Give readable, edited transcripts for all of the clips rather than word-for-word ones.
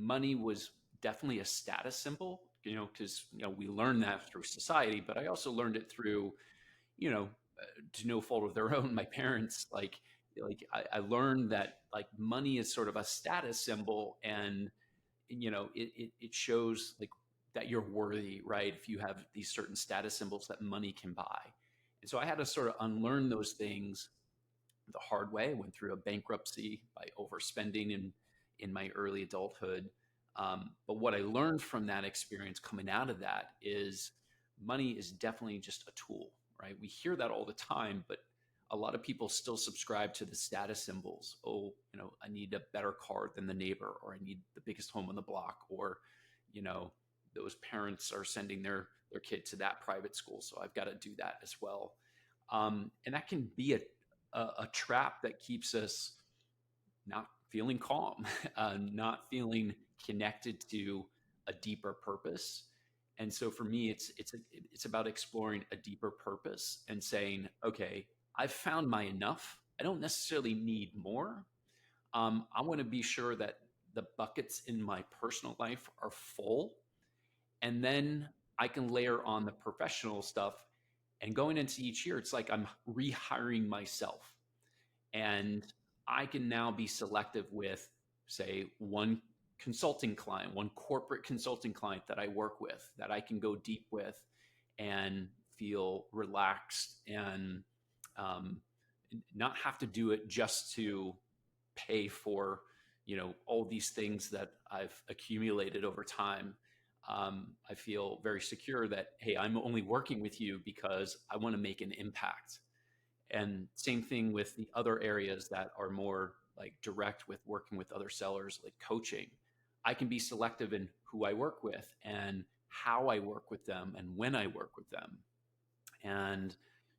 money was definitely a status symbol, because, we learn that through society, but I also learned it through, you know, to no fault of their own, my parents, I learned that like money is sort of a status symbol, and it shows like that you're worthy, right? If you have these certain status symbols that money can buy. And so I had to sort of unlearn those things the hard way. I went through a bankruptcy by overspending in my early adulthood. But what I learned from that experience coming out of that is money is definitely just a tool, right? We hear that all the time, but a lot of people still subscribe to the status symbols. Oh, I need a better car than the neighbor, or I need the biggest home on the block, or, you know, those parents are sending their kid to that private school, so I've got to do that as well. And that can be a trap that keeps us not feeling calm, not feeling connected to a deeper purpose. And so for me, it's about exploring a deeper purpose and saying, okay, I've found my enough. I don't necessarily need more. I want to be sure that the buckets in my personal life are full, and then I can layer on the professional stuff. And going into each year, it's like I'm rehiring myself, and I can now be selective with, say, one consulting client, one corporate consulting client that I work with, that I can go deep with and feel relaxed, and um, not have to do it just to pay for, all these things that I've accumulated over time. I feel very secure that, hey, I'm only working with you because I want to make an impact. And same thing with the other areas that are more like direct with working with other sellers, like coaching. I can be selective in who I work with and how I work with them and when I work with them. And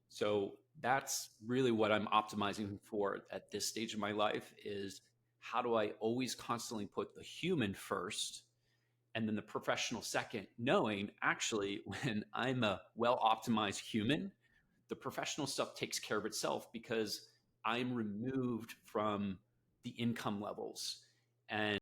so that's really what I'm optimizing for at this stage of my life, is how do I always constantly put the human first and then the professional second, knowing actually when I'm a well optimized human, the professional stuff takes care of itself because I'm removed from the income levels. And